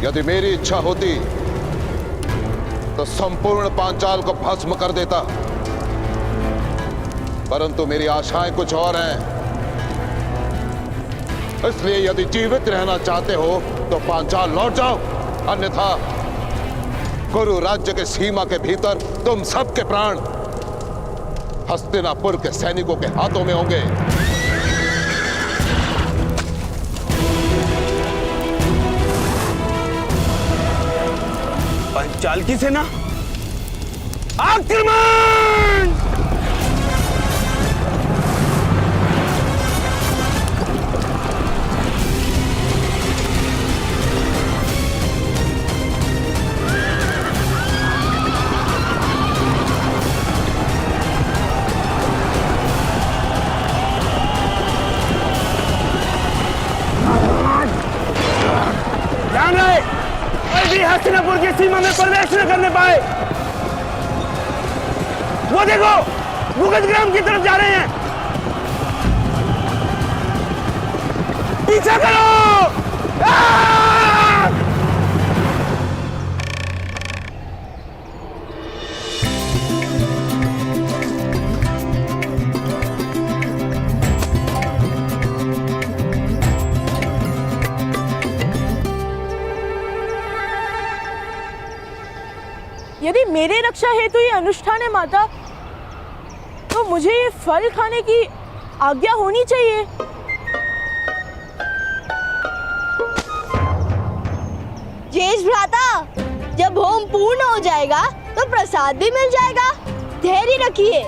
यदि मेरी इच्छा होती तो संपूर्ण पांचाल को भस्म कर देता, परंतु मेरी आशाएं कुछ और हैं। इसलिए यदि जीवित रहना चाहते हो तो पांचाल लौट जाओ, अन्यथा कुरु राज्य के सीमा के भीतर तुम सबके प्राण हस्तिनापुर के सैनिकों के हाथों में होंगे। पंचाल की सेना आक्रमण! ध्यान रहे, कोई भी हस्तिनापुर की सीमा में प्रवेश न करने पाए। वो देखो, भुगतग्राम की तरफ जा रहे हैं। पीछा करो! यदि मेरे रक्षा हेतु ये अनुष्ठान है माता, तो मुझे ये फल खाने की आज्ञा होनी चाहिए। जेश भ्राता, जब होम पूर्ण हो जाएगा तो प्रसाद भी मिल जाएगा। धैर्य रखिए।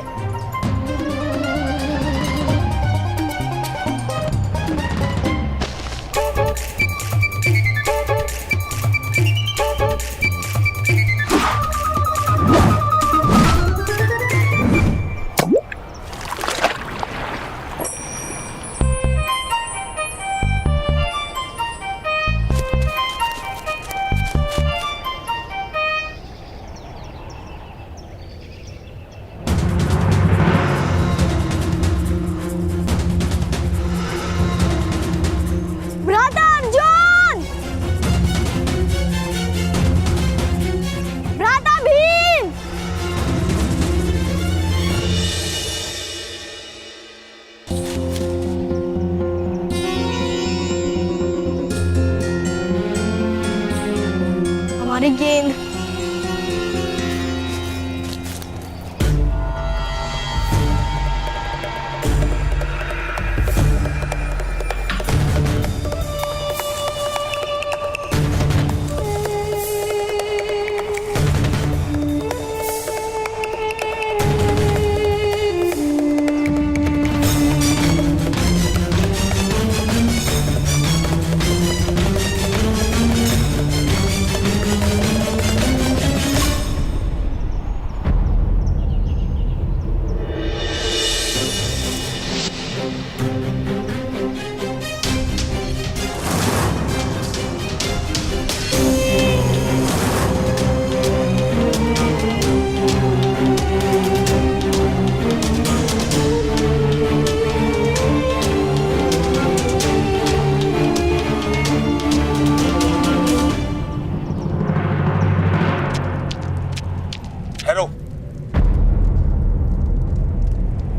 हमारी गेंद।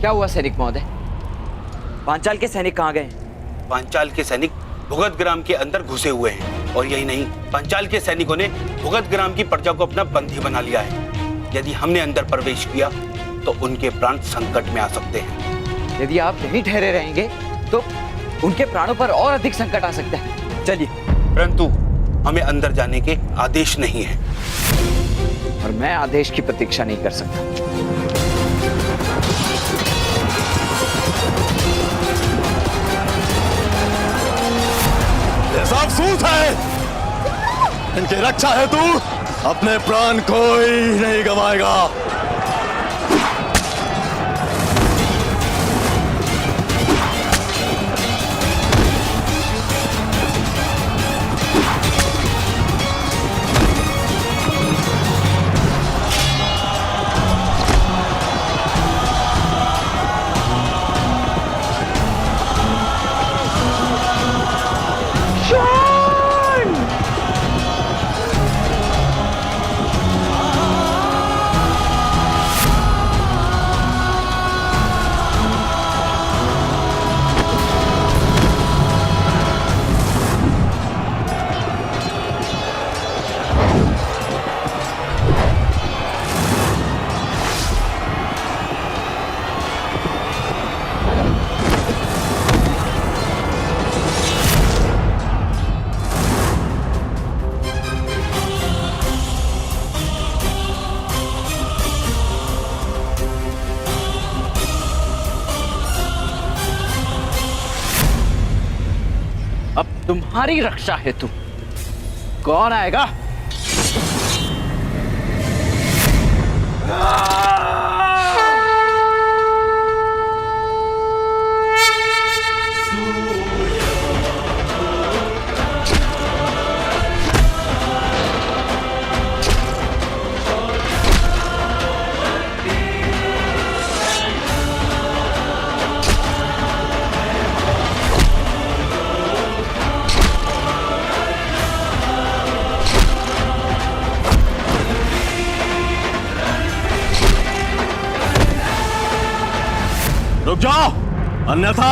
क्या हुआ सैनिक महोदय? पांचाल के सैनिक कहाँ गए? पांचाल के सैनिक भुगतग्राम के अंदर घुसे हुए हैं, और यही नहीं, पांचाल के सैनिकों ने भुगतग्राम की प्रजा को अपना बंदी बना लिया है। यदि हमने अंदर प्रवेश किया तो उनके प्राण संकट में आ सकते हैं। यदि आप यहीं ठहरे रहेंगे तो उनके प्राणों पर और अधिक संकट आ सकता है। चलिए। परंतु हमें अंदर जाने के आदेश नहीं है, और मैं आदेश की प्रतीक्षा नहीं कर सकता। अफसोस है, इनकी रक्षा हेतु अपने प्राण कोई नहीं गवाएगा। अब तुम्हारी रक्षा हेतु कौन आएगा? रुक जाओ, अन्यथा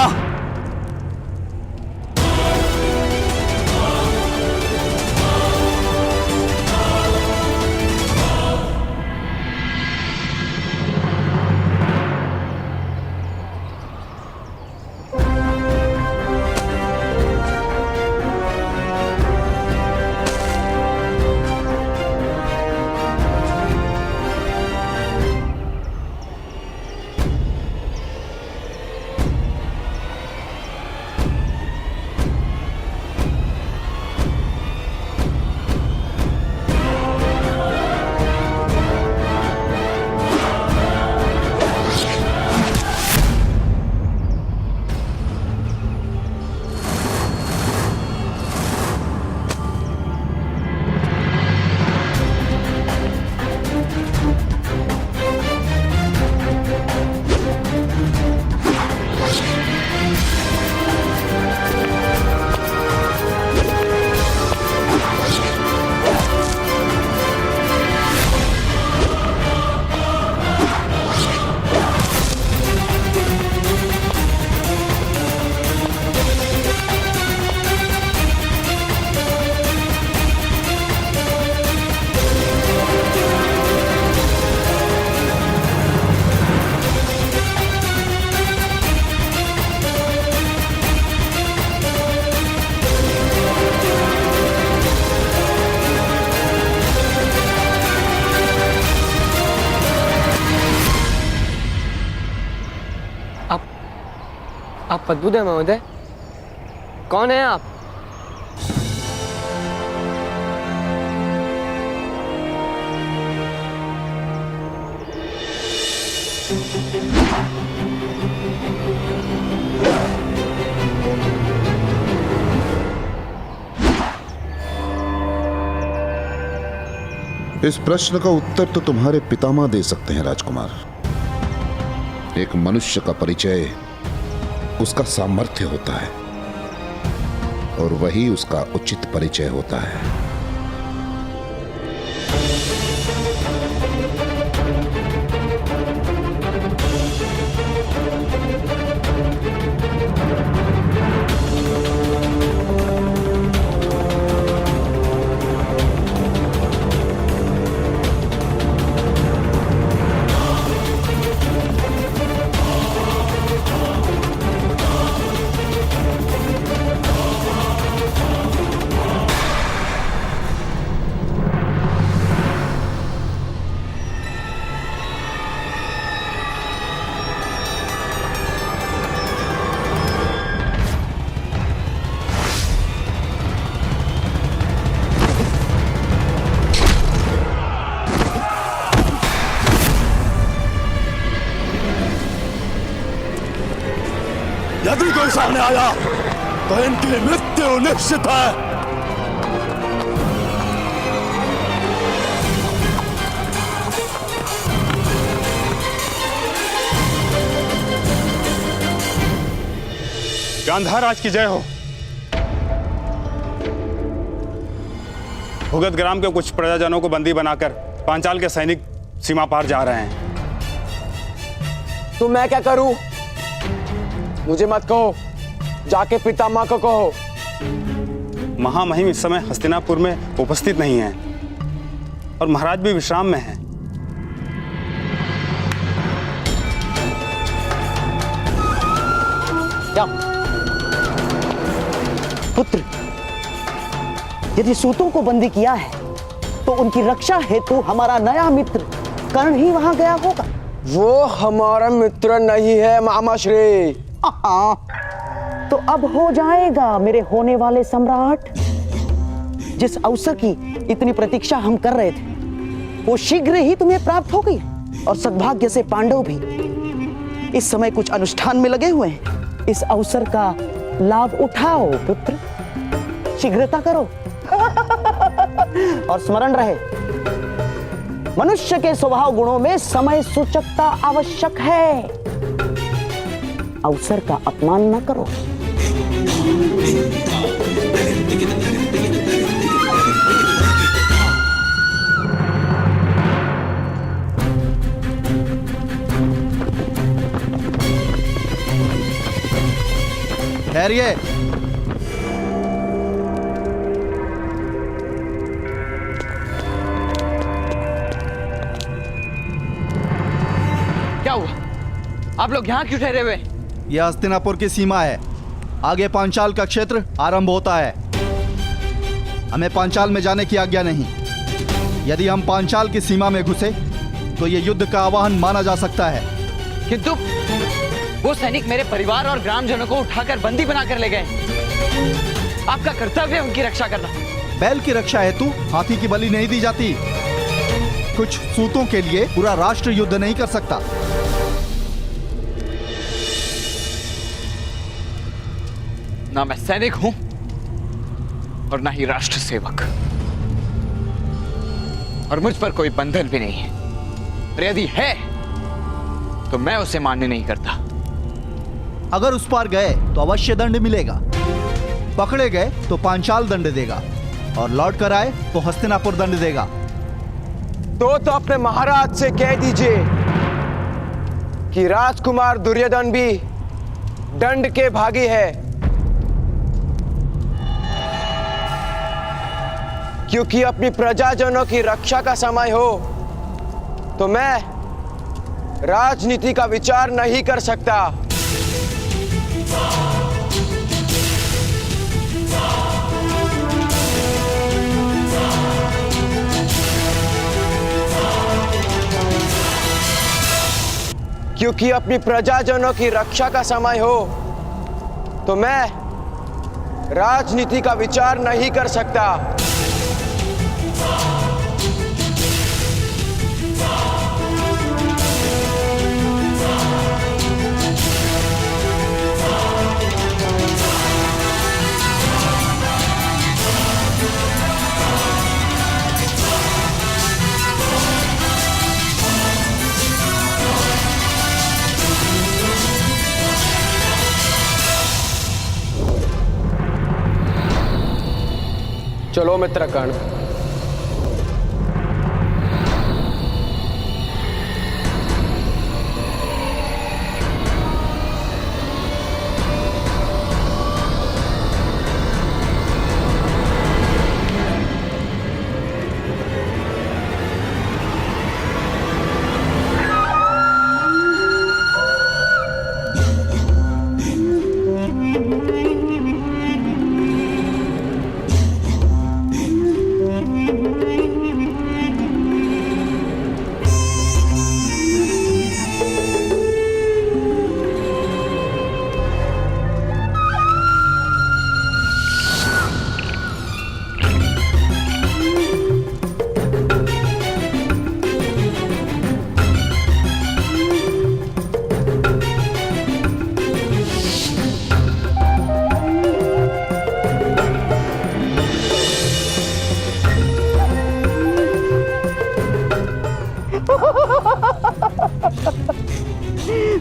आप पद्मूदय महोदय, कौन है आप? इस प्रश्न का उत्तर तो तुम्हारे पितामह दे सकते हैं राजकुमार। एक मनुष्य का परिचय उसका सामर्थ्य होता है और वही उसका उचित परिचय होता है। यदि कोई सामने आया तो इनकी मृत्यु निश्चित है। गांधार राज की जय हो। भुगत ग्राम के कुछ प्रजाजनों को बंदी बनाकर पांचाल के सैनिक सीमा पार जा रहे हैं। तो मैं क्या करूं? मुझे मत कहो, जाके पितामह को कहो। महामहिम इस समय हस्तिनापुर में उपस्थित नहीं है और महाराज भी विश्राम में हैं। क्या पुत्र, यदि सूतों को बंदी किया है तो उनकी रक्षा हेतु हमारा नया मित्र कर्ण ही वहां गया होगा। वो हमारा मित्र नहीं है मामा श्री। तो अब हो जाएगा मेरे होने वाले सम्राट। जिस अवसर की इतनी प्रतीक्षा हम कर रहे थे वो शीघ्र ही तुम्हें प्राप्त हो गई, और सद्भाग्य से पांडव भी इस समय कुछ अनुष्ठान में लगे हुए हैं। इस अवसर का लाभ उठाओ पुत्र, शीघ्रता करो। और स्मरण रहे, मनुष्य के स्वभाव गुणों में समय सूचकता आवश्यक है। अवसर का अपमान न करो। ठहरिए। क्या हुआ? आप लोग यहाँ क्यों ठहरे हुए? यह हस्तिनापुर की सीमा है, आगे पांचाल का क्षेत्र आरंभ होता है। हमें पांचाल में जाने की आज्ञा नहीं। यदि हम पांचाल की सीमा में घुसे तो यह युद्ध का आह्वान माना जा सकता है। किंतु वो सैनिक मेरे परिवार और ग्रामजनों को उठाकर बंदी बनाकर ले गए। आपका कर्तव्य है उनकी रक्षा करना। बैल की रक्षा हेतु हाथी की बलि नहीं दी जाती। कुछ सूतों के लिए पूरा राष्ट्र युद्ध नहीं कर सकता। ना मैं सैनिक हूं और ना ही राष्ट्र सेवक, और मुझ पर कोई बंधन भी नहीं है। और यदि है तो मैं उसे मान्य नहीं करता। अगर उस पार गए तो अवश्य दंड मिलेगा, पकड़े गए तो पांचाल दंड देगा, और लौट कर आए तो हस्तिनापुर दंड देगा। तो अपने महाराज से कह दीजिए कि राजकुमार दुर्योधन भी दंड के भागी है, क्योंकि अपनी प्रजाजनों की रक्षा का समय हो तो मैं राजनीति का विचार नहीं कर सकता। क्योंकि अपनी प्रजाजनों की रक्षा का समय हो तो मैं राजनीति का विचार नहीं कर सकता। चलो मित्रगण,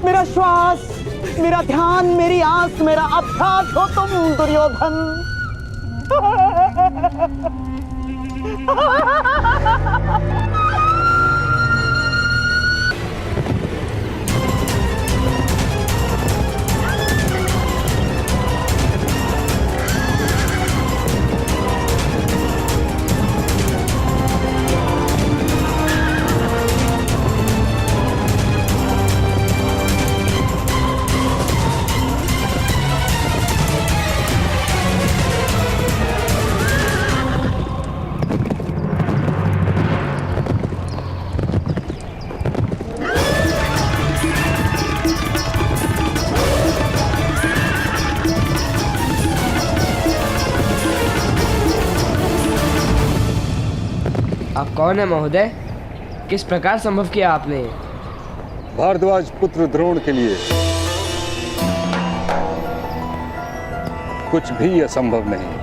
मेरा श्वास, मेरा ध्यान, मेरी आंख, मेरा अभ्यास हो तुम दुर्योधन। आप कौन है महोदय? किस प्रकार संभव किया आपने? भारद्वाज पुत्र द्रोण के लिए कुछ भी असंभव नहीं।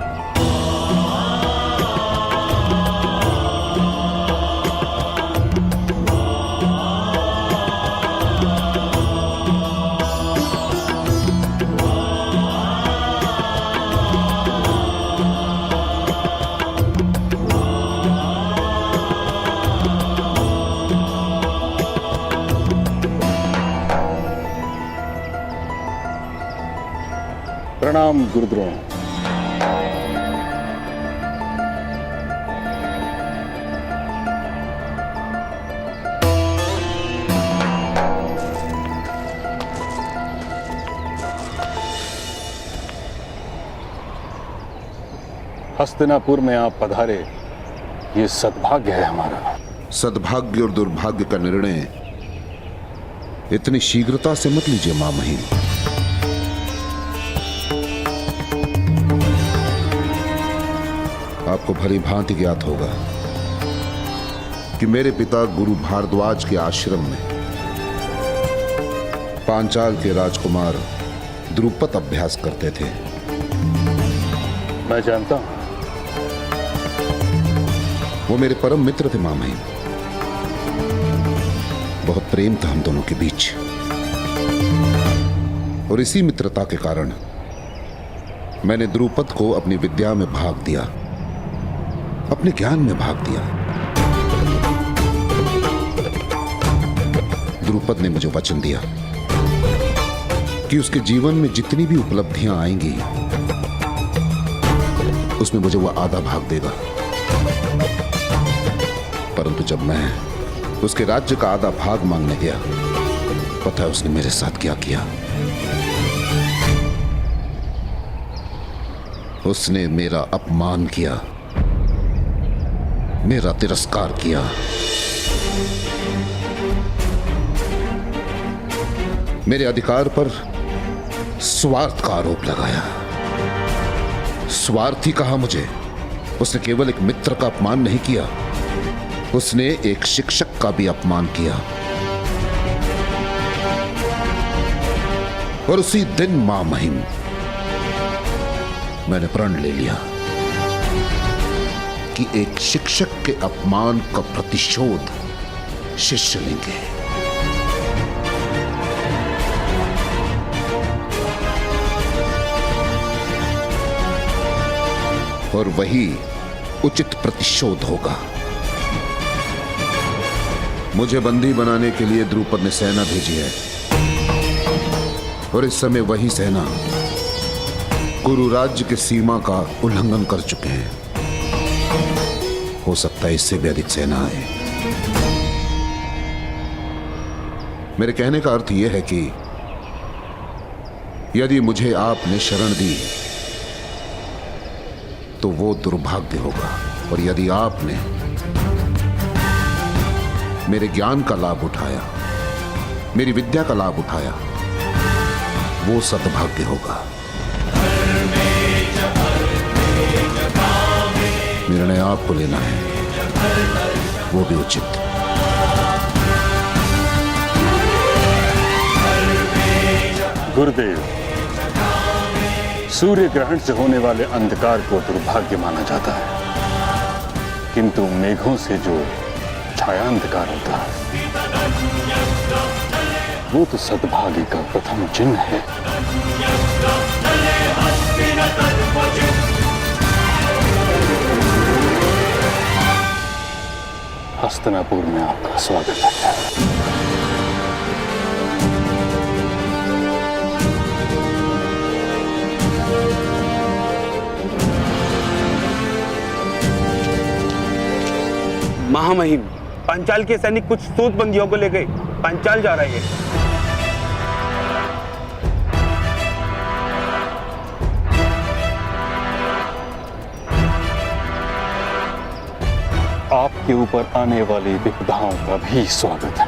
प्रणाम गुरुद्रोण। हस्तिनापुर में आप पधारे, ये सद्भाग्य है हमारा। सद्भाग्य और दुर्भाग्य का निर्णय इतनी शीघ्रता से मत लीजिए मां महिम। आपको भली भांति ज्ञात होगा कि मेरे पिता गुरु भारद्वाज के आश्रम में पांचाल के राजकुमार द्रुपद अभ्यास करते थे। मैं जानता हूं। वो मेरे परम मित्र थे मां महिम। बहुत प्रेम था हम दोनों के बीच, और इसी मित्रता के कारण मैंने द्रुपद को अपनी विद्या में भाग दिया, अपने ज्ञान में भाग दिया। द्रुपद ने मुझे वचन दिया कि उसके जीवन में जितनी भी उपलब्धियां आएंगी उसमें मुझे वो आधा भाग देगा। परंतु जब मैं उसके राज्य का आधा भाग मांगने गया, पता है उसने मेरे साथ क्या किया? उसने मेरा अपमान किया, मेरा तिरस्कार किया। मेरे अधिकार पर स्वार्थ का आरोप लगाया। स्वार्थी कहा मुझे। उसने केवल एक मित्र का अपमान नहीं किया, उसने एक शिक्षक का भी अपमान किया। और उसी दिन मां महिम मैंने प्रण ले लिया कि एक शिक्षक के अपमान का प्रतिशोध शिष्य लेंगे। और वही उचित प्रतिशोध होगा। मुझे बंदी बनाने के लिए द्रुपद ने सेना भेजी है, और इस समय वही सेना गुरु राज्य की सीमा का उल्लंघन कर चुके हैं। हो सकता है इससे भी अधिक सेना आए। मेरे कहने का अर्थ यह है कि यदि मुझे आपने शरण दी तो वो दुर्भाग्य होगा, और यदि आपने मेरे ज्ञान का लाभ उठाया, मेरी विद्या का लाभ उठाया, वो सद्भाग्य होगा। निर्णय आपको लेना है, वो भी उचित। गुरुदेव, सूर्य ग्रहण से होने वाले अंधकार को दुर्भाग्य माना जाता है, किंतु मेघों से जो छाया अंधकार होता है वो तो सद्भाग्य का प्रथम चिन्ह है। हस्तिनापुर में आपका स्वागत है। महामहिम, पांचाल के सैनिक कुछ सूत बंदियों को लेकर पांचाल जा रहे हैं। आपके ऊपर आने वाली विपदाओं का भी स्वागत है।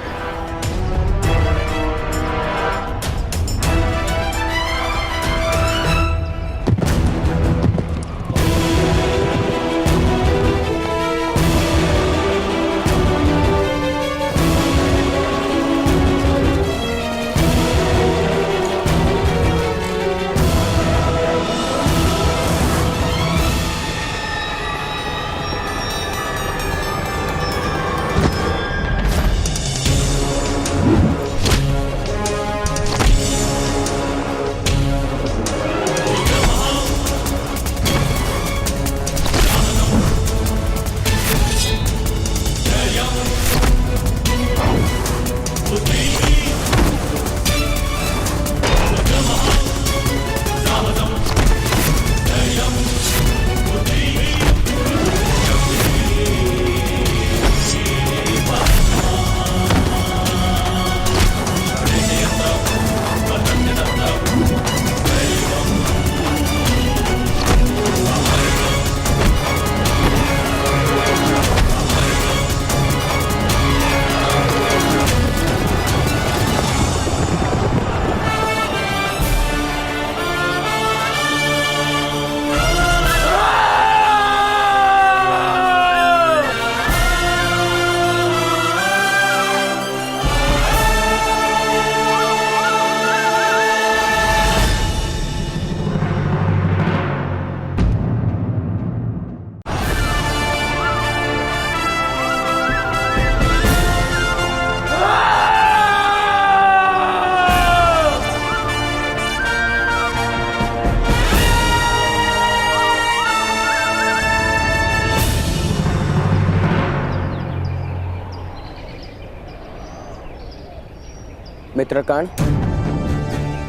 मित्रकर्ण,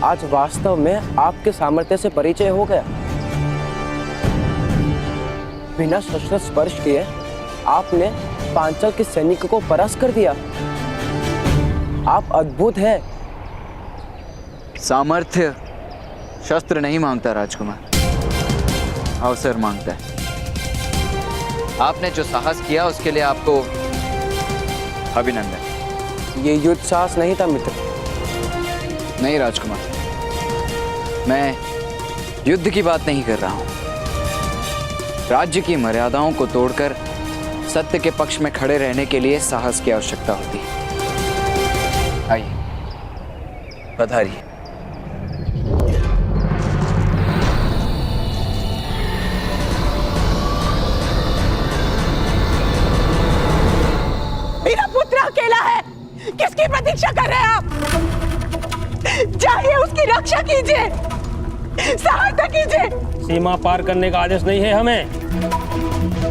आज वास्तव में आपके सामर्थ्य से परिचय हो गया। बिना शस्त्र स्पर्श किए आपने पांचाल के सैनिकों को परास्त कर दिया। आप अद्भुत हैं। सामर्थ्य शस्त्र नहीं मांगता राजकुमार, अवसर मांगता है। आपने जो साहस किया उसके लिए आपको अभिनंदन। ये युद्ध साहस नहीं था मित्र। नहीं राजकुमार, मैं युद्ध की बात नहीं कर रहा हूं। राज्य की मर्यादाओं को तोड़कर सत्य के पक्ष में खड़े रहने के लिए साहस की आवश्यकता होती है। आइए, पधारिए। मेरा पुत्र अकेला है, किसकी प्रतीक्षा कर रहे हैं आप? जाइए, उसकी रक्षा कीजिए, सहायता कीजिए। सीमा पार करने का आदेश नहीं है हमें।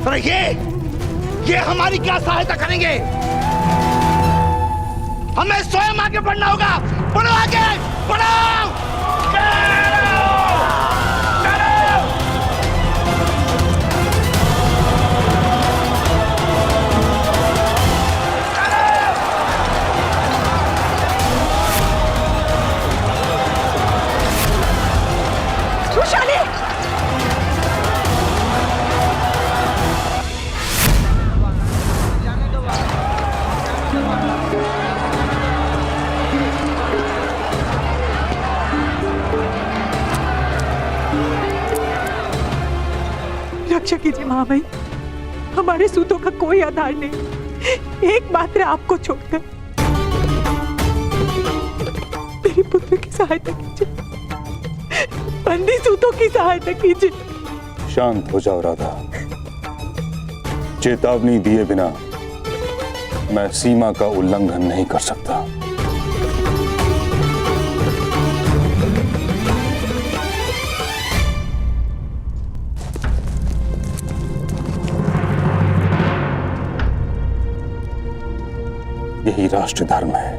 पर ये हमारी क्या सहायता करेंगे? हमें स्वयं आगे बढ़ना होगा। बढ़ो आगे, बढ़ो। रक्षा कीजिए महामहिम, हमारे सूतों का कोई आधार नहीं, एकमात्र आपको छोड़कर। मेरे पुत्र की सहायता कीजिए, बंदी सूतों की सहायता कीजिए। शांत हो जाओ राधा। चेतावनी दिए बिना मैं सीमा का उल्लंघन नहीं कर सकता। यही राष्ट्र धर्म है।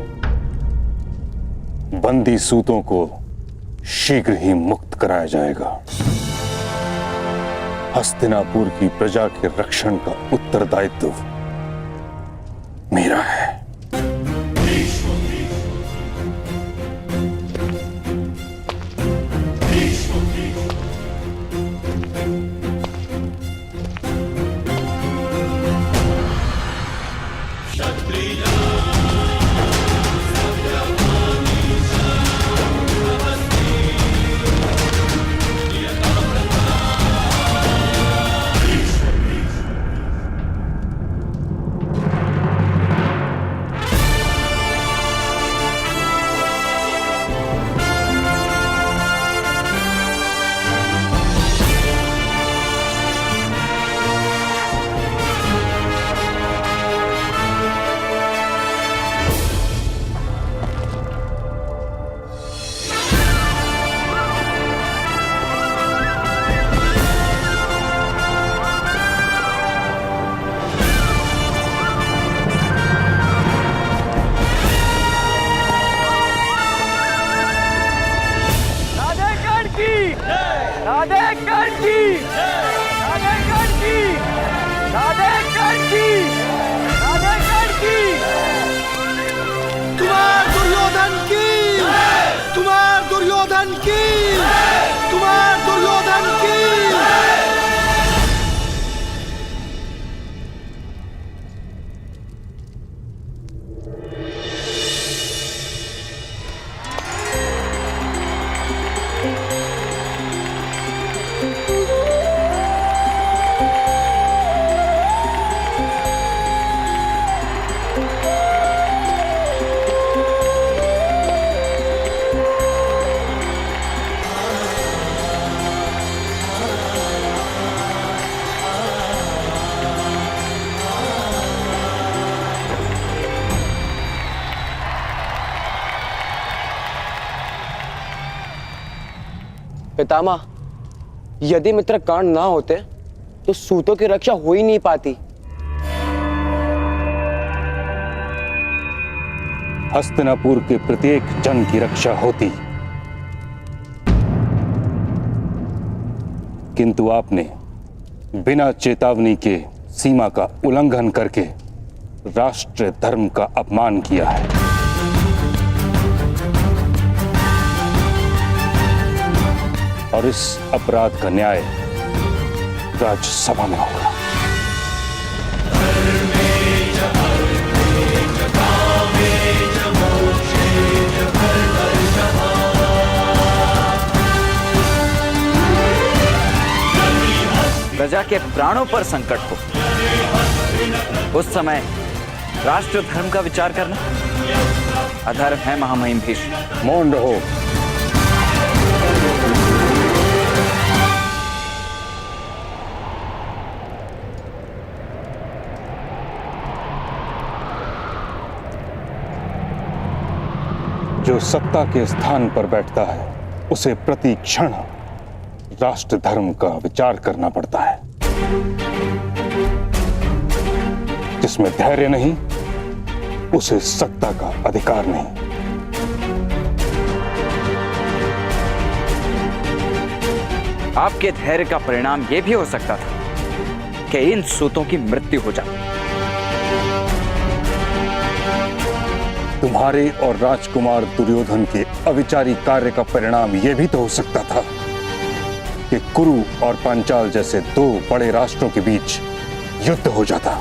बंदी सूतों को शीघ्र ही मुक्त कराया जाएगा। हस्तिनापुर की प्रजा के रक्षण का उत्तरदायित्व मेरा है। पितामह, यदि मित्र कर्ण ना होते तो सूतों की रक्षा हो ही नहीं पाती। हस्तिनापुर के प्रत्येक जन की रक्षा होती, किंतु आपने बिना चेतावनी के सीमा का उल्लंघन करके राष्ट्र धर्म का अपमान किया है। और इस अपराध का न्याय राज्यसभा में होगा। प्रजा के प्राणों पर संकट हो उस समय राष्ट्र धर्म का विचार करना अधर्म है। महामहिम भीष्म, मौन रहो। जो सत्ता के स्थान पर बैठता है उसे प्रति क्षण राष्ट्र धर्म का विचार करना पड़ता है। जिसमें धैर्य नहीं उसे सत्ता का अधिकार नहीं। आपके धैर्य का परिणाम यह भी हो सकता था कि इन सूतों की मृत्यु हो जाए। तुम्हारे और राजकुमार दुर्योधन के अविचारी कार्य का परिणाम यह भी तो हो सकता था कि कुरु और पांचाल जैसे दो बड़े राष्ट्रों के बीच युद्ध हो जाता।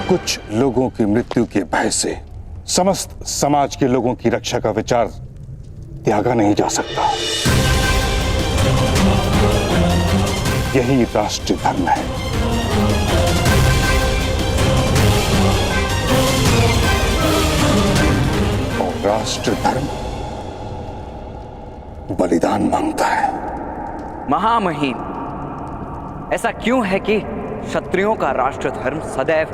कुछ लोगों की मृत्यु के भय से समस्त समाज के लोगों की रक्षा का विचार त्यागा नहीं जा सकता। यही राष्ट्रीय धर्म है। और राष्ट्र धर्म बलिदान मांगता है। महामहिम, ऐसा क्यों है कि क्षत्रियों का राष्ट्र धर्म सदैव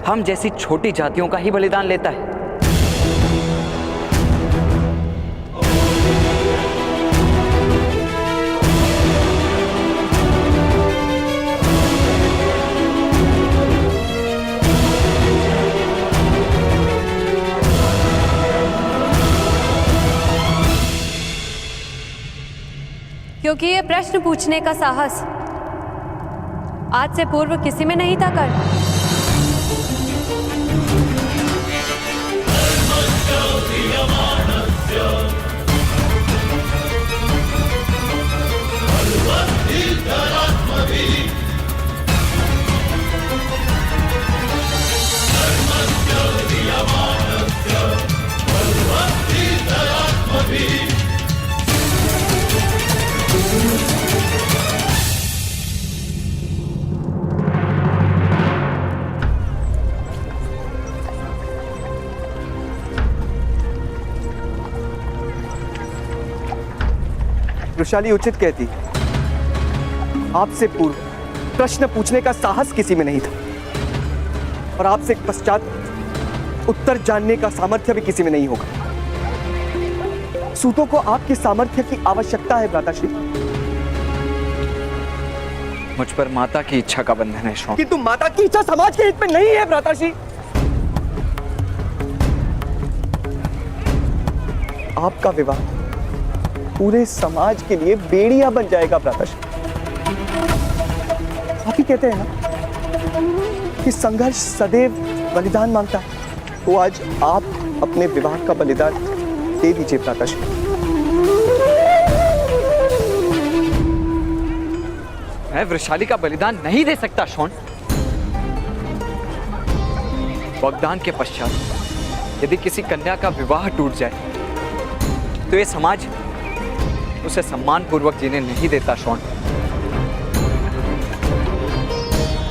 हम जैसी छोटी जातियों का ही बलिदान लेता है? क्योंकि ये प्रश्न पूछने का साहस आज से पूर्व किसी में नहीं था कर। वृषाली उचित कहती, आपसे पूर्व प्रश्न पूछने का साहस किसी में नहीं था और आपसे पश्चात उत्तर जानने का सामर्थ्य भी किसी में नहीं होगा। सूतों को आपके सामर्थ्य की आवश्यकता है भ्राताश्री। मुझ पर माता की इच्छा का बंधन है शौन। किंतु माता की इच्छा समाज के हित में नहीं है भ्राताश्री। आपका विवाह पूरे समाज के लिए बेड़िया बन जाएगा भ्राताश्री। आप ही कहते हैं ना कि संघर्ष सदैव बलिदान मांगता है, तो आज आप अपने विवाह का बलिदान दे दीजिए भ्राताश्री। मैं वृषाली का बलिदान नहीं दे सकता शौन। वाग्दान के पश्चात यदि किसी कन्या का विवाह टूट जाए तो ये समाज उसे सम्मान पूर्वक जीने नहीं देता शौन।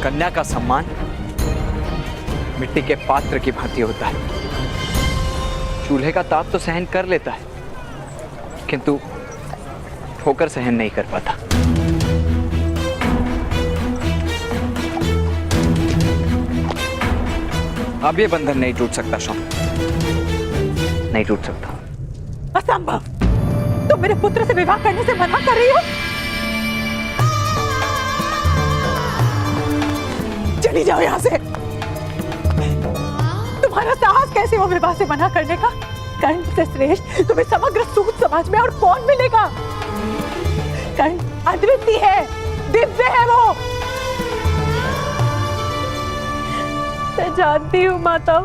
कन्या का सम्मान मिट्टी के पात्र की भांति होता है। चूल्हे का ताप तो सहन कर लेता है, किंतु ठोकर सहन नहीं कर पाता। अब ये बंधन नहीं टूट सकता शौन, नहीं टूट सकता। असंभव। तुम मेरे पुत्र से विवाह करने से मना कर रही हो? चली जाओ यहाँ से। तुम्हारा साहस कैसे हो विवाह से मना करने का? कर्ण से श्रेष्ठ तुम्हें समग्र सूत समाज में और कौन मिलेगा? कर्ण अद्वितीय है, दिव्य है वो। मैं जानती हूँ माता,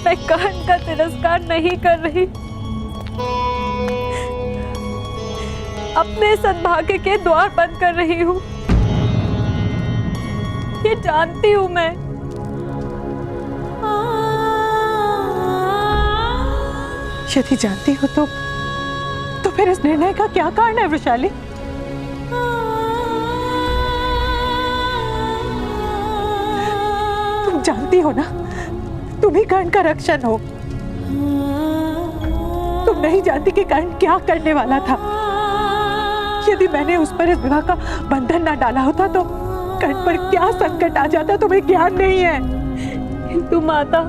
मैं कर्ण का तिरस्कार नहीं कर रही, अपने सद्भाग्य के द्वार बंद कर रही हूँ, ये जानती हूँ मैं। यदि जानती हो तो फिर इस निर्णय का क्या कारण है वृषाली? तुम जानती हो ना, तुम ही कर्ण का रक्षण हो। तुम नहीं जानती कि कर्ण क्या करने वाला था। यदि मैंने उस पर इस विवाह का बंधन ना डाला होता तो कर्ण पर क्या संकट आ जाता तुम्हें ज्ञान नहीं है। किंतु माता,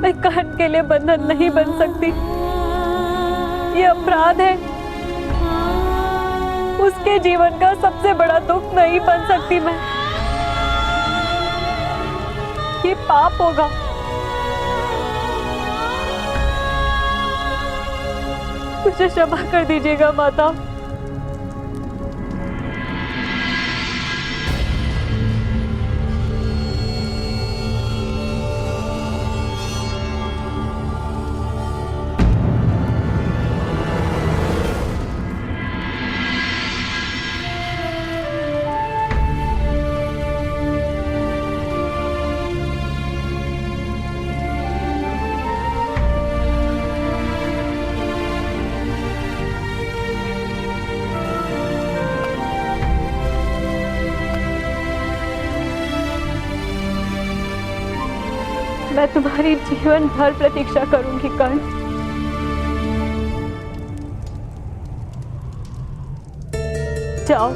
मैं कर्ण के लिए बंधन नहीं बन सकती, ये अपराध है। उसके जीवन का सबसे बड़ा दुख नहीं बन सकती मैं, ये पाप होगा। मुझे क्षमा कर दीजिएगा माता। मैं तुम्हारी जीवन भर प्रतीक्षा करूंगी कर्ण। जाओ,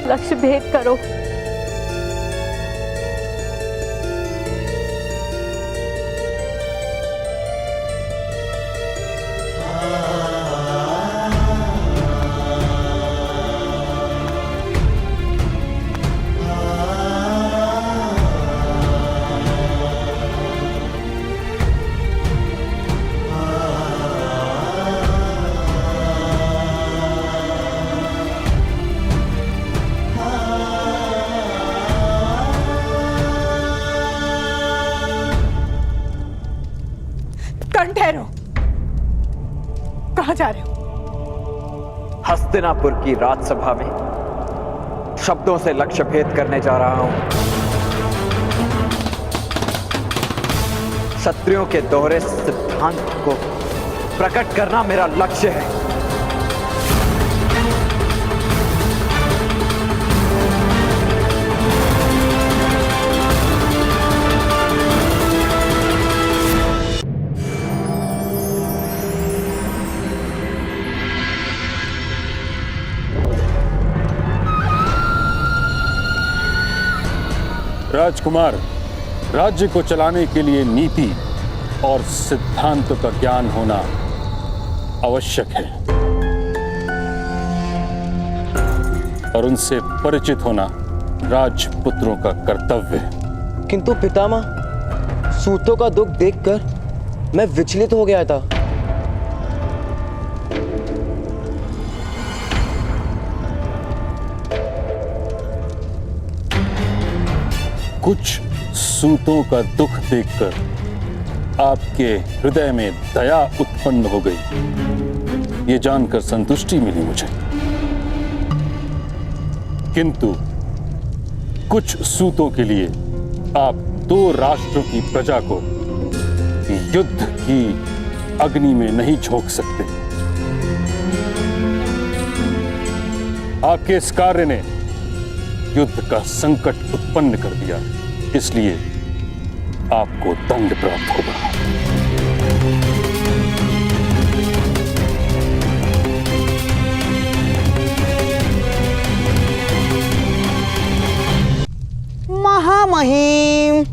लक्ष्य भेद करो। ठहरो, कहां जा रहे हो? हस्तिनापुर की राजसभा में शब्दों से लक्ष्य भेद करने जा रहा हूं। क्षत्रियों के दोहरे सिद्धांत को प्रकट करना मेरा लक्ष्य है। राजकुमार, राज्य को चलाने के लिए नीति और सिद्धांतों का ज्ञान होना आवश्यक है और उनसे परिचित होना राजपुत्रों का कर्तव्य है। किंतु पितामह, सूतों का दुख देखकर मैं विचलित हो गया था। कुछ सूतों का दुख देखकर आपके हृदय में दया उत्पन्न हो गई, ये जानकर संतुष्टि मिली मुझे। किंतु कुछ सूतों के लिए आप दो राष्ट्रों की प्रजा को युद्ध की अग्नि में नहीं झोंक सकते। आपके इस कार्य ने युद्ध का संकट उत्पन्न कर दिया, इसलिए आपको दंड प्राप्त होगा। महामहिम,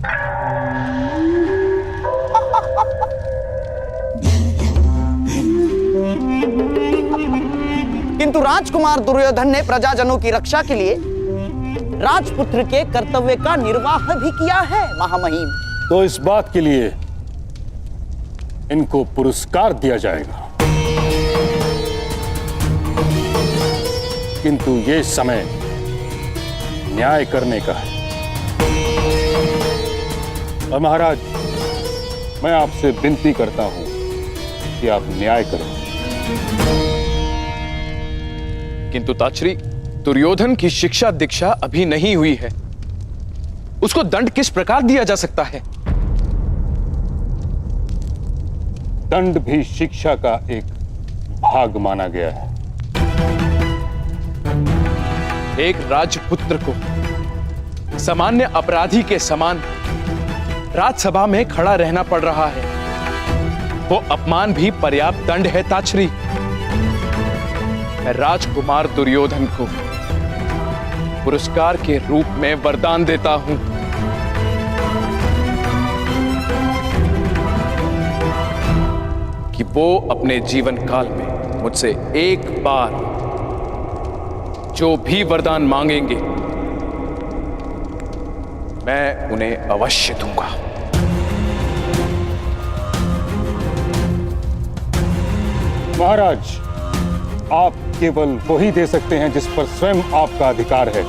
किंतु राजकुमार दुर्योधन ने प्रजाजनों की रक्षा के लिए राजपुत्र के कर्तव्य का निर्वाह भी किया है महामहिम। तो इस बात के लिए इनको पुरस्कार दिया जाएगा, किंतु ये समय न्याय करने का है। और महाराज, मैं आपसे विनती करता हूं कि आप न्याय करें। किंतु ताचरी, दुर्योधन की शिक्षा दीक्षा अभी नहीं हुई है, उसको दंड किस प्रकार दिया जा सकता है? दंड भी शिक्षा का एक भाग माना गया है। एक राजपुत्र को सामान्य अपराधी के समान राजसभा में खड़ा रहना पड़ रहा है, वो अपमान भी पर्याप्त दंड है ताचरी। मैं राजकुमार दुर्योधन को पुरस्कार के रूप में वरदान देता हूं कि वो अपने जीवन काल में मुझसे एक बार जो भी वरदान मांगेंगे मैं उन्हें अवश्य दूंगा। महाराज, आप केवल वही दे सकते हैं जिस पर स्वयं आपका अधिकार है,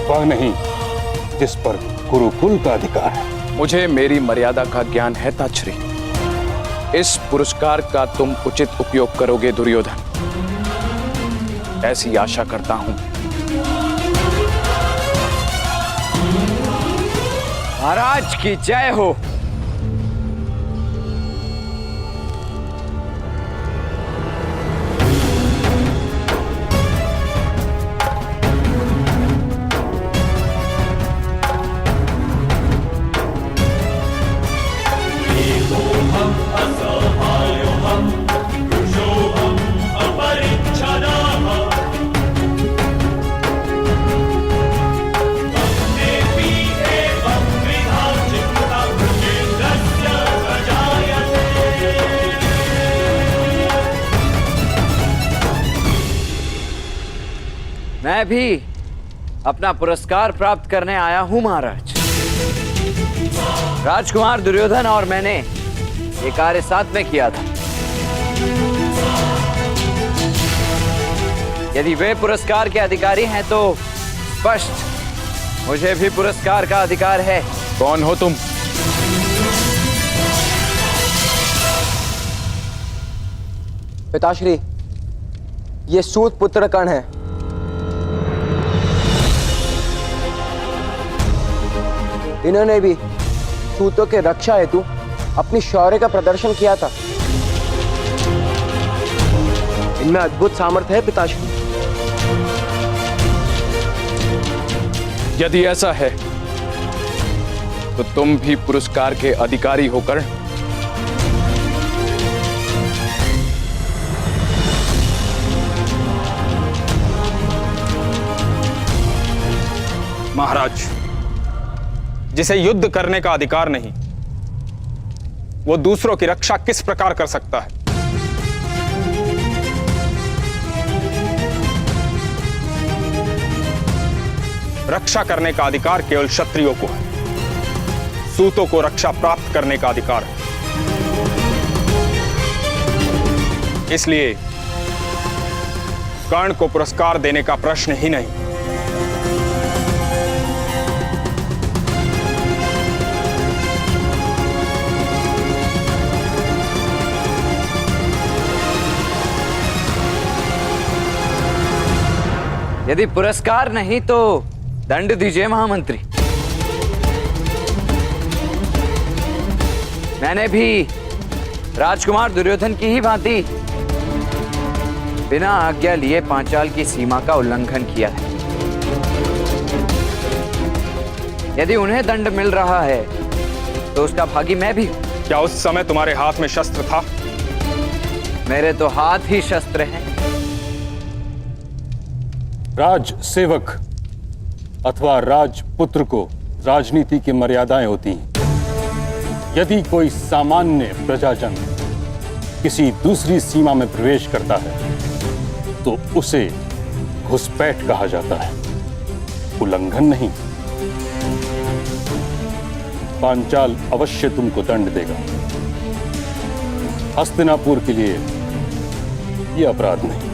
वह नहीं जिस पर गुरुकुल का अधिकार है। मुझे मेरी मर्यादा का ज्ञान है ताचरी। इस पुरस्कार का तुम उचित उपयोग करोगे दुर्योधन, ऐसी आशा करता हूं। महाराज की जय हो। मैं भी अपना पुरस्कार प्राप्त करने आया हूं महाराज। राजकुमार दुर्योधन और मैंने ये कार्य साथ में किया था। यदि वे पुरस्कार के अधिकारी हैं तो स्पष्ट मुझे भी पुरस्कार का अधिकार है। कौन हो तुम? पिताश्री, ये सूत पुत्र कर्ण है। इन्होंने भी सूतों के रक्षा हेतु अपनी शौर्य का प्रदर्शन किया था। इनमें अद्भुत सामर्थ्य है पिताश्री। यदि ऐसा है तो तुम भी पुरस्कार के अधिकारी होकर महाराज, जिसे युद्ध करने का अधिकार नहीं, वो दूसरों की रक्षा किस प्रकार कर सकता है? रक्षा करने का अधिकार केवल क्षत्रियों को है। सूतों को रक्षा प्राप्त करने का अधिकार है। इसलिए कर्ण को पुरस्कार देने का प्रश्न ही नहीं। यदि पुरस्कार नहीं तो दंड दीजिए महामंत्री। मैंने भी राजकुमार दुर्योधन की ही भांति बिना आज्ञा लिए पांचाल की सीमा का उल्लंघन किया है। यदि उन्हें दंड मिल रहा है तो उसका भागी मैं भी हूं। क्या उस समय तुम्हारे हाथ में शस्त्र था? मेरे तो हाथ ही शस्त्र हैं। राज सेवक अथवा राजपुत्र को राजनीति की मर्यादाएं होती हैं। यदि कोई सामान्य प्रजाजन किसी दूसरी सीमा में प्रवेश करता है तो उसे घुसपैठ कहा जाता है, उल्लंघन नहीं। पांचाल अवश्य तुमको दंड देगा। हस्तिनापुर के लिए यह अपराध नहीं।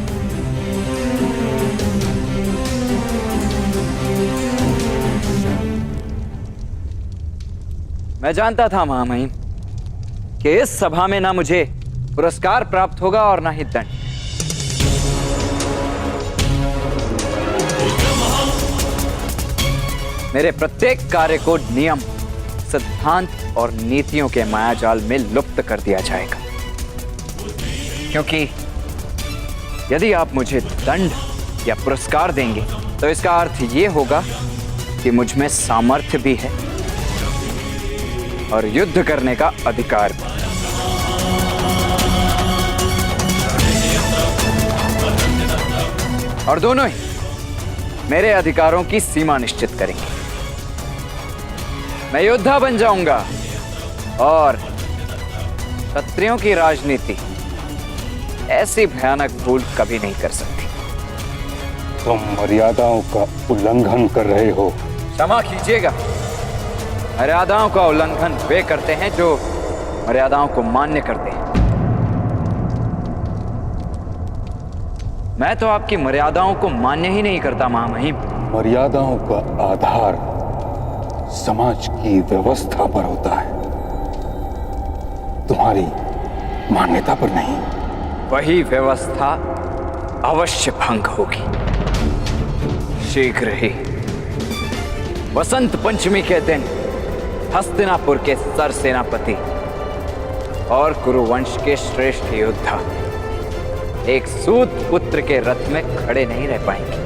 मैं जानता था महामहिम कि इस सभा में ना मुझे पुरस्कार प्राप्त होगा और ना ही दंड। मेरे प्रत्येक कार्य को नियम, सिद्धांत और नीतियों के मायाजाल में लुप्त कर दिया जाएगा, क्योंकि यदि आप मुझे दंड या पुरस्कार देंगे तो इसका अर्थ ये होगा कि मुझ में सामर्थ्य भी है और युद्ध करने का अधिकार भी। और दोनों ही मेरे अधिकारों की सीमा निश्चित करेंगे। मैं योद्धा बन जाऊंगा और क्षत्रियों की राजनीति ऐसी भयानक भूल कभी नहीं कर सकती। तुम मर्यादाओं का उल्लंघन कर रहे हो। क्षमा कीजिएगा, मर्यादाओं का उल्लंघन वे करते हैं जो मर्यादाओं को मान्य करते हैं। मैं तो आपकी मर्यादाओं को मान्य ही नहीं करता महामहिम। मर्यादाओं का आधार समाज की व्यवस्था पर होता है, तुम्हारी मान्यता पर नहीं। वही व्यवस्था अवश्य भंग होगी शीघ्र ही। वसंत पंचमी के दिन हस्तिनापुर के सर सेनापति और कुरुवंश के श्रेष्ठ योद्धा एक सूत पुत्र के रथ में खड़े नहीं रह पाएंगे।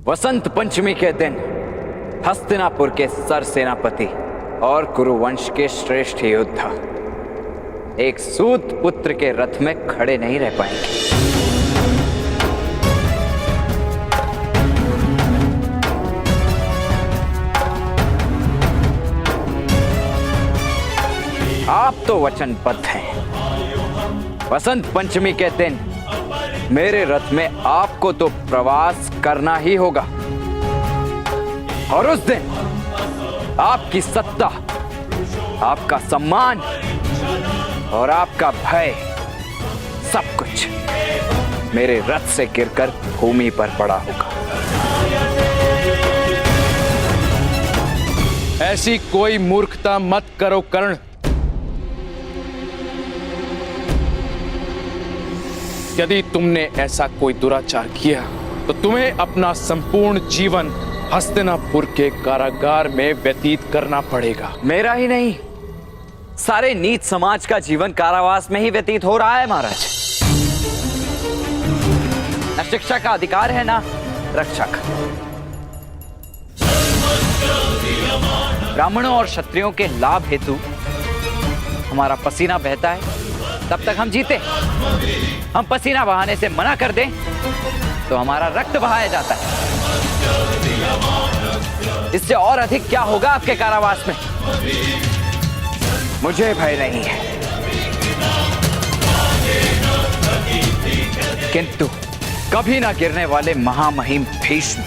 वसंत पंचमी के दिन हस्तिनापुर के सर सेनापति और कुरुवंश के श्रेष्ठ योद्धा एक सूत पुत्र के रथ में खड़े नहीं रह पाएंगे। आप तो वचनबद्ध हैं। वसंत पंचमी के दिन मेरे रथ में आपको तो प्रवास करना ही होगा और उस दिन आपकी सत्ता, आपका सम्मान और आपका भय, सब कुछ मेरे रथ से गिरकर भूमि पर पड़ा होगा। ऐसी कोई मूर्खता मत करो कर्ण। यदि तुमने ऐसा कोई दुराचार किया तो तुम्हें अपना संपूर्ण जीवन हस्तिनापुर के कारागार में व्यतीत करना पड़ेगा। मेरा ही नहीं, सारे नीच समाज का जीवन कारावास में ही व्यतीत हो रहा है महाराज। न शिक्षा का अधिकार है ना रक्षा का। ब्राह्मणों और क्षत्रियों के लाभ हेतु हमारा पसीना बहता है, तब तक हम जीते। हम पसीना बहाने से मना कर दें तो हमारा रक्त बहाया जाता है। इससे और अधिक क्या होगा आपके कारावास में? मुझे भय नहीं है, किंतु कभी ना गिरने वाले महामहिम भीष्म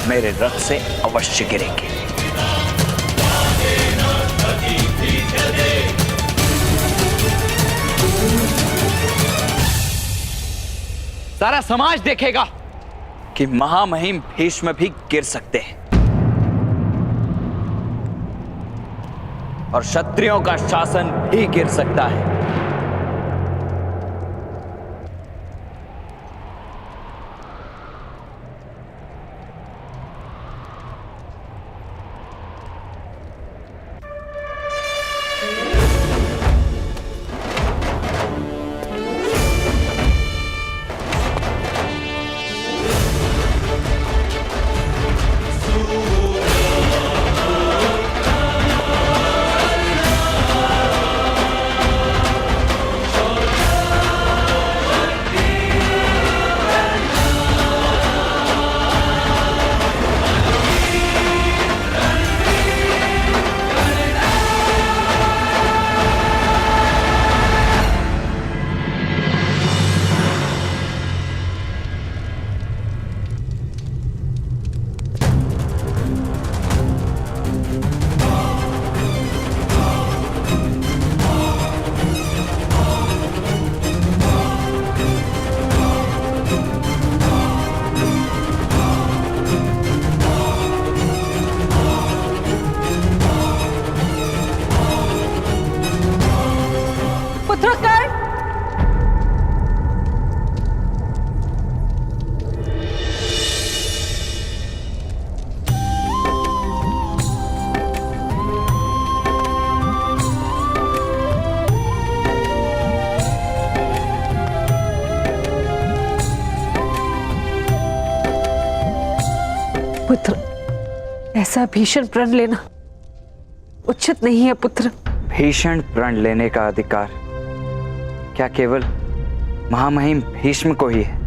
मेरे रथ से अवश्य गिरेंगे। सारा समाज देखेगा कि महामहिम भीष्म भी गिर सकते हैं और क्षत्रियों का शासन भी गिर सकता है। पुत्र, ऐसा भीषण प्रण लेना उचित नहीं है पुत्र। भीषण प्रण लेने का अधिकार क्या केवल महामहिम भीष्म को ही है?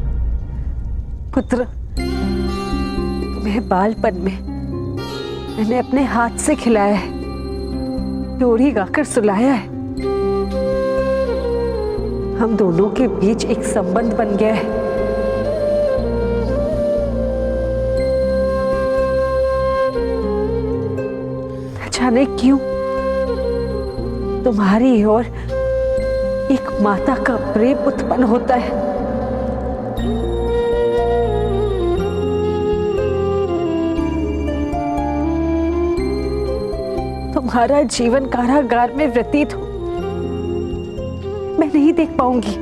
पुत्र, तुम्हें बालपन में मैंने अपने हाथ से खिलाया है, लोरी गाकर सुलाया है। हम दोनों के बीच एक संबंध बन गया है। जाने क्यों तुम्हारी ओर एक माता का प्रेम उत्पन्न होता है। तुम्हारा जीवन कारागार में व्यतीत हो मैं नहीं देख पाऊंगी।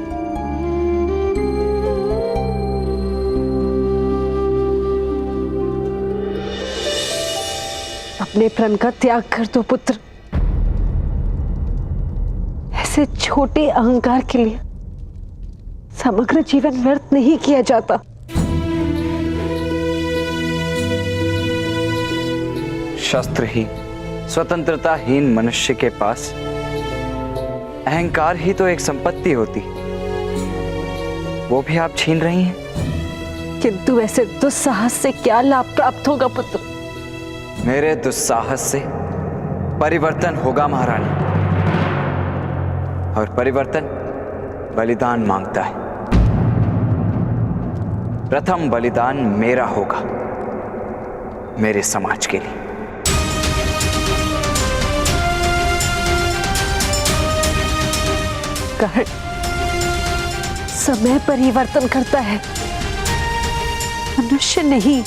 अपने प्रण का त्याग कर दो पुत्र। ऐसे छोटे अहंकार के लिए समग्र जीवन व्यर्थ नहीं किया जाता। शस्त्रहीन, स्वतंत्रताहीन मनुष्य के पास अहंकार ही तो एक संपत्ति होती, वो भी आप छीन रही हैं। किंतु ऐसे दुस्साहस से क्या लाभ प्राप्त होगा पुत्र? मेरे दुस्साहस से परिवर्तन होगा महारानी, और परिवर्तन बलिदान मांगता है। प्रथम बलिदान मेरा होगा, मेरे समाज के लिए। कर्ण, समय परिवर्तन करता है, मनुष्य नहीं।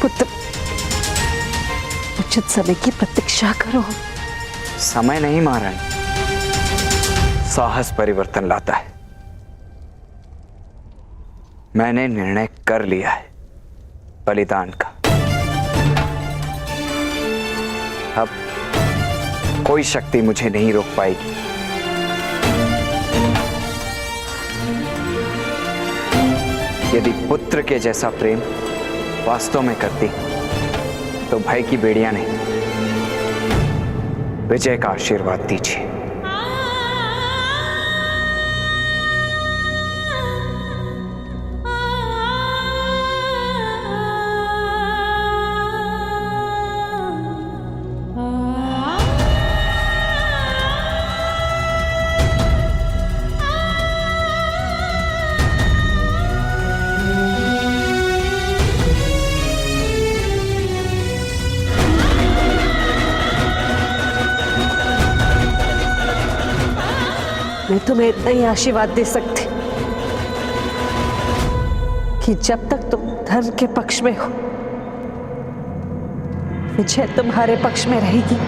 पुत्र, उचित समय की प्रतीक्षा करो। समय नहीं महारानी, साहस परिवर्तन लाता है। मैंने निर्णय कर लिया है बलिदान का। अब कोई शक्ति मुझे नहीं रोक पाएगी। यदि पुत्र के जैसा प्रेम वास्तव में करती तो भय की बेड़ियां नहीं, विजय का आशीर्वाद दीजिए। मैं तुम्हें इतना ही आशीर्वाद दे सकती कि जब तक तुम धर्म के पक्ष में हो, विजय तुम्हारे पक्ष में रहेगी।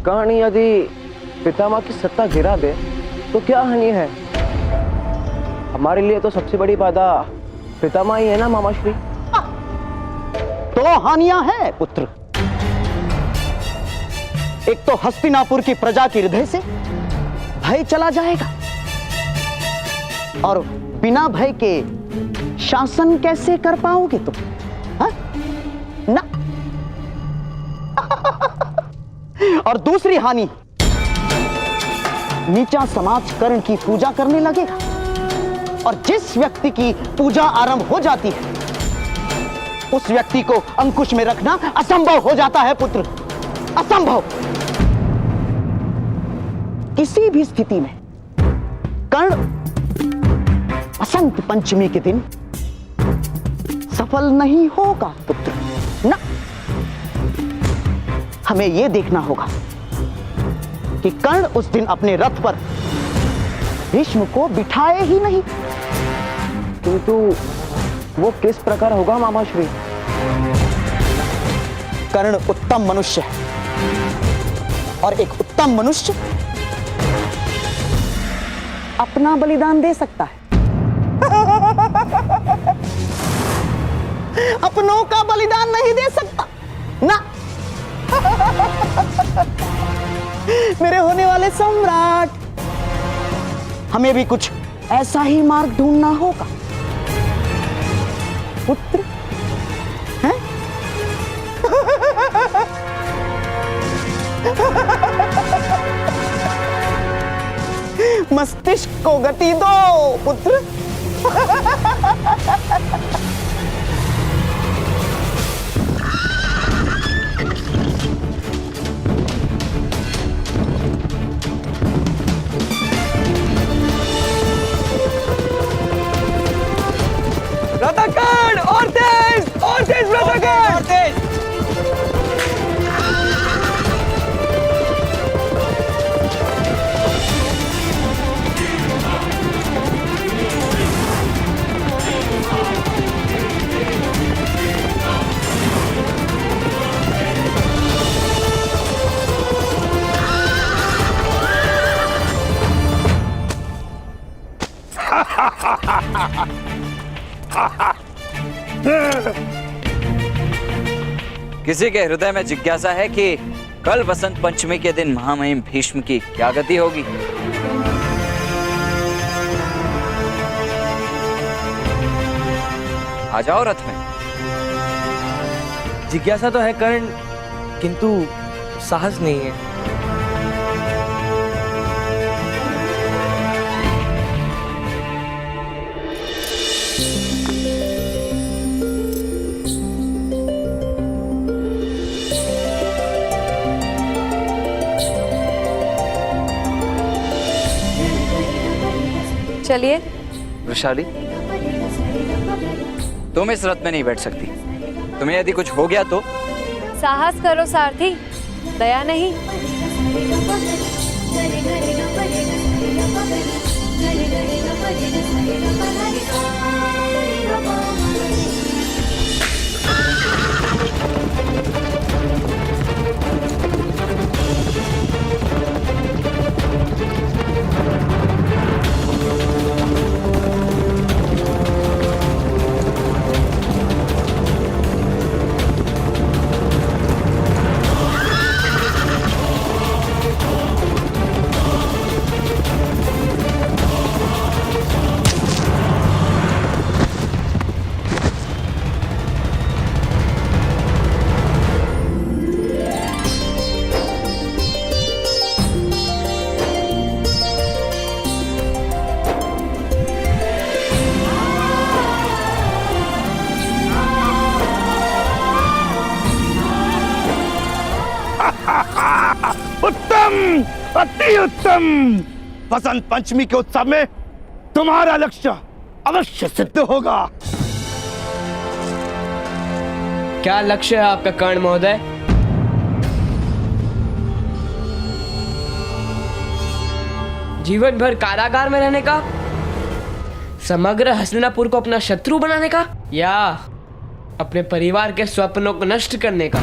कहानी यदि पितामह की सत्ता गिरा दे तो क्या हानि है? हमारे लिए तो सबसे बड़ी बाधा पितामह ही है ना मामाश्री। दो हानियां हैं पुत्र। एक तो हस्तिनापुर की प्रजा के हृदय से भय चला जाएगा, और बिना भय के शासन कैसे कर पाओगे तुम? हाँ? ना। और दूसरी हानि, नीचा समाज कर्ण की पूजा करने लगेगा, और जिस व्यक्ति की पूजा आरंभ हो जाती है उस व्यक्ति को अंकुश में रखना असंभव हो जाता है पुत्र, असंभव। किसी भी स्थिति में कर्ण बसंत पंचमी के दिन सफल नहीं होगा पुत्र, ना। हमें यह देखना होगा कि कर्ण उस दिन अपने रथ पर भीष्म को बिठाए ही नहीं। किंतु वो किस प्रकार होगा मामाश्री? कर्ण उत्तम मनुष्य है और एक उत्तम मनुष्य अपना बलिदान दे सकता है। अपनों का बलिदान नहीं दे सकता ना। मेरे होने वाले सम्राट, हमें भी कुछ ऐसा ही मार्ग ढूंढना होगा। पुत्र हैं? मस्तिष्क को गति दो पुत्र। रथाकर्ण और तेज रथाकर्ण और तेज। किसी के हृदय में जिज्ञासा है कि कल बसंत पंचमी के दिन महामहिम भीष्म की क्या गति होगी? आ जाओ रथ में। जिज्ञासा तो है कर्ण, किंतु साहस नहीं है। चलिए। वृषाली, तुम इस रथ में नहीं बैठ सकती। तुम्हें यदि कुछ हो गया तो? साहस करो सारथी, दया नहीं। उत्तम, अति उत्तम। बसंत पंचमी के उत्सव में तुम्हारा लक्ष्य अवश्य सिद्ध होगा। क्या लक्ष्य है आपका कर्ण महोदय? जीवन भर कारागार में रहने का, समग्र हस्तिनापुर को अपना शत्रु बनाने का, या अपने परिवार के स्वप्नों को नष्ट करने का?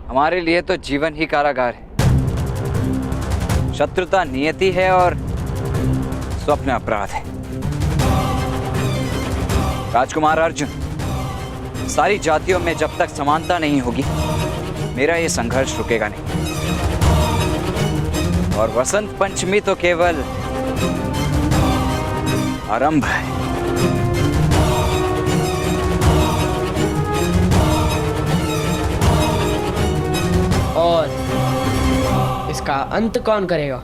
हमारे लिए तो जीवन ही कारागार है। शत्रुता नियति है और स्वप्न अपराध है। राजकुमार अर्जुन, सारी जातियों में जब तक समानता नहीं होगी, मेरा ये संघर्ष रुकेगा नहीं। और वसंत पंचमी तो केवल आरंभ है। और इसका अंत कौन करेगा?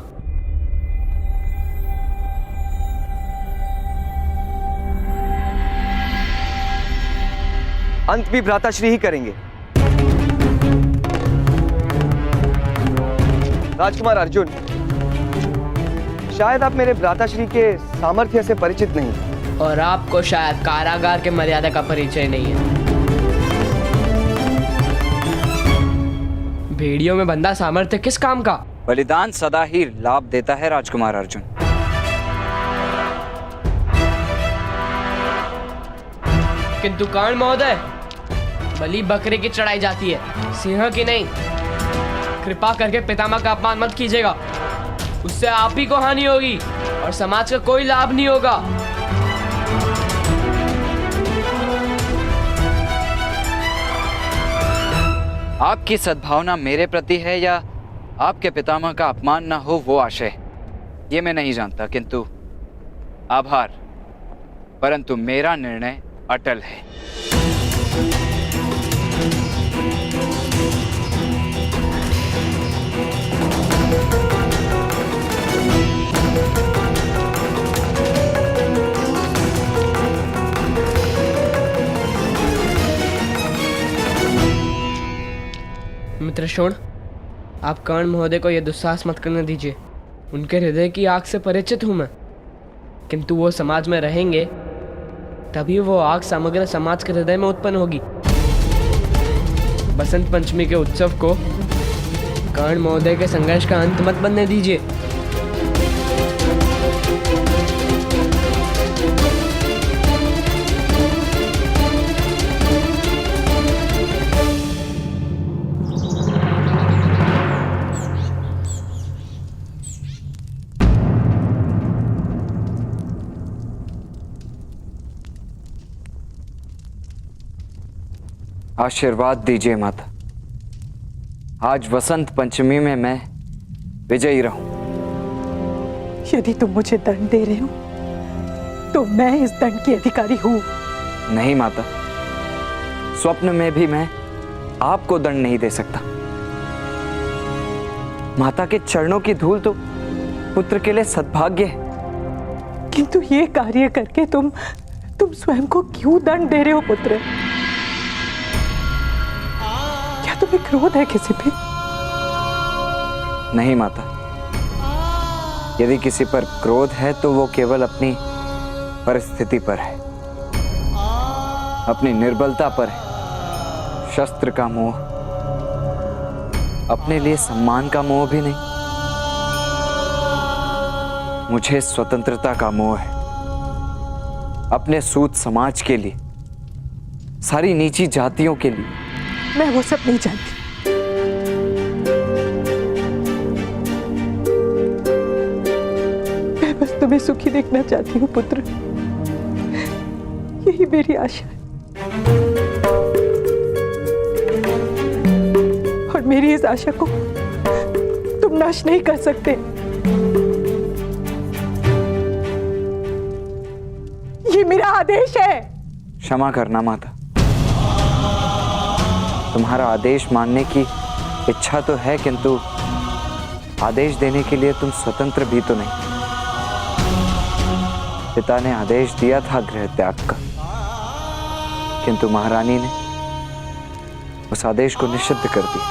अंत भी भ्राताश्री ही करेंगे। राजकुमार अर्जुन, शायद आप मेरे भ्राताश्री के सामर्थ्य से परिचित नहीं, और आपको शायद कारागार के मर्यादा का परिचय नहीं है। भेड़ियों में बंधा सामर्थ्य किस काम का? बलिदान सदा ही लाभ देता है राजकुमार अर्जुन। किंतु कर्ण महोदय, बलि बकरे की चढ़ाई जाती है, सिंह की नहीं। कृपा करके पितामह का अपमान मत कीजिएगा, उससे आप ही को हानि होगी और समाज का कोई लाभ नहीं होगा। आपकी सद्भावना मेरे प्रति है या आपके पितामह का अपमान ना हो वो आशय, ये मैं नहीं जानता, किंतु आभार, परंतु मेरा निर्णय अटल है। मित्र शोण, आप कर्ण महोदय को यह दुस्साहस मत करने दीजिए। उनके हृदय की आग से परिचित हूं मैं, किंतु वो समाज में रहेंगे तभी वो आग समग्र समाज के हृदय में उत्पन्न होगी। बसंत पंचमी के उत्सव को कर्ण महोदय के संघर्ष का अंत मत बनने दीजिए। आशीर्वाद दीजिए माता, आज वसंत पंचमी में मैं विजयी रहूं। यदि तुम मुझे दंड दे रहे हो तो मैं इस दंड की अधिकारी हूं। नहीं माता, स्वप्न में भी मैं आपको दंड नहीं दे सकता। माता के चरणों की धूल तो पुत्र के लिए सद्भाग्य है। किंतु ये कार्य करके तुम स्वयं को क्यों दंड दे रहे हो पुत्र? क्या तुम्हें क्रोध है किसी पे? नहीं माता, यदि किसी पर क्रोध है तो वो केवल अपनी परिस्थिति पर है, अपनी निर्बलता पर है। शस्त्र का मोह, अपने लिए सम्मान का मोह भी नहीं। मुझे स्वतंत्रता का मोह है, अपने सूत समाज के लिए, सारी नीची जातियों के लिए। मैं वो सब नहीं जानती। मैं बस तुम्हें सुखी देखना चाहती हूँ पुत्र, यही मेरी आशा है। और मेरी इस आशा को तुम नष्ट नहीं कर सकते। ये मेरा आदेश है। क्षमा करना माता, तुम्हारा आदेश मानने की इच्छा तो है, किंतु आदेश देने के लिए तुम स्वतंत्र भी तो नहीं। पिता ने आदेश दिया था गृह त्याग का, किंतु महारानी ने उस आदेश को निषिद्ध कर दिया।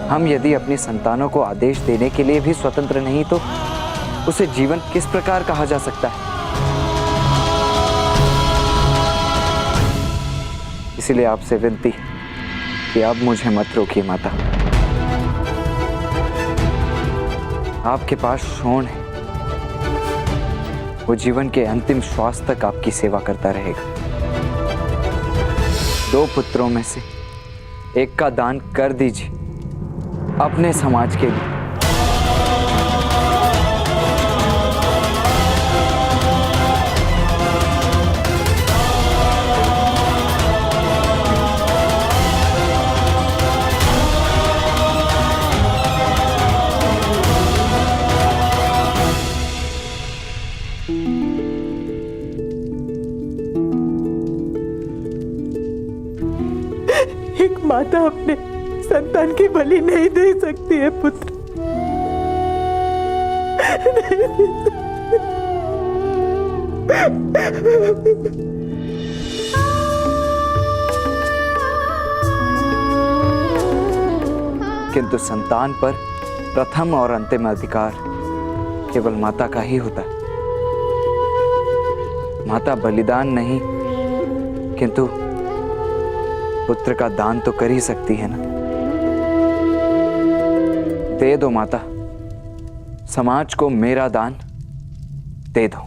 हम यदि अपनी संतानों को आदेश देने के लिए भी स्वतंत्र नहीं तो उसे जीवन किस प्रकार कहा जा सकता है? इसलिए आपसे विनती कि आप मुझे मत रोकिए माता। आपके पास शोण है, वो जीवन के अंतिम श्वास तक आपकी सेवा करता रहेगा। 2 पुत्रों में से एक का दान कर दीजिए अपने समाज के लिए। एक माता अपने संतान की बलि नहीं दे सकती है पुत्र। किंतु संतान पर प्रथम और अंतिम अधिकार केवल माता का ही होता है। माता बलिदान नहीं किंतु पुत्र का दान तो कर ही सकती है ना। दे दो माता, समाज को मेरा दान दे दो।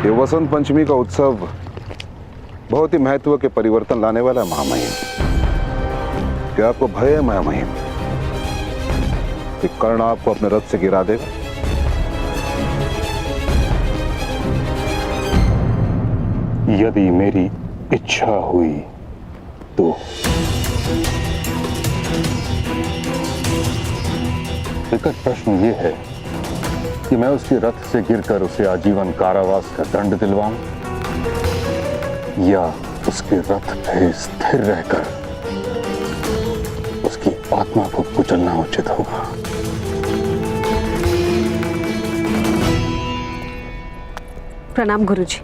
ये वसंत पंचमी का उत्सव बहुत ही महत्व के परिवर्तन लाने वाला है महामहिम। क्या आपको भय है महामहिम कि कर्ण आपको अपने रथ से गिरा देगा? यदि मेरी इच्छा हुई तो विकट प्रश्न ये है कि मैं उसके रथ से गिरकर उसे आजीवन कारावास का दंड दिलवाऊं या उसके रथ पे स्थिर रहकर उसकी आत्मा को कुचलना उचित होगा। प्रणाम गुरुजी।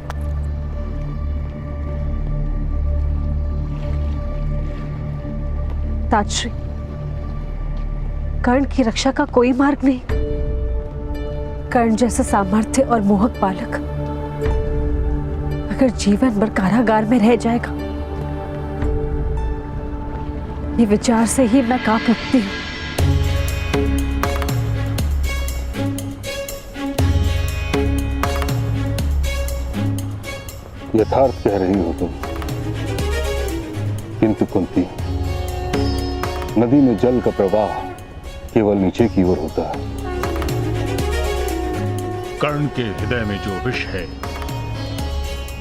ताजश्री, कर्ण की रक्षा का कोई मार्ग नहीं। कर्ण जैसा सामर्थ्य और मोहक बालक अगर जीवन भर कारागार में रह जाएगा, ये विचार से ही मैं कांप उठती हूँ। यथार्थ कह रही हो तुम, किंतु कुंती, नदी में जल का प्रवाह केवल नीचे की ओर होता है। कर्ण के हृदय में जो विष है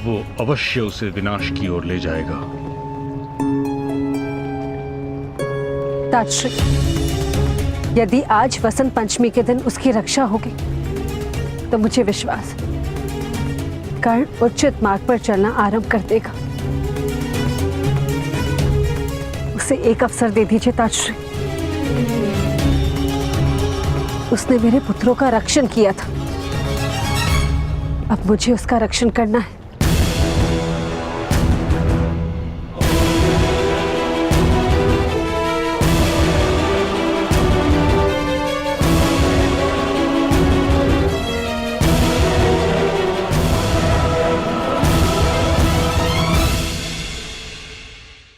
वो अवश्य उसे विनाश की ओर ले जाएगा। ताजश्री, यदि आज वसंत पंचमी के दिन उसकी रक्षा होगी तो मुझे विश्वास है कर्ण उचित मार्ग पर चलना आरंभ कर देगा। उसे एक अवसर दे दीजिए ताजश्री। उसने मेरे पुत्रों का रक्षण किया था, अब मुझे उसका रक्षण करना है।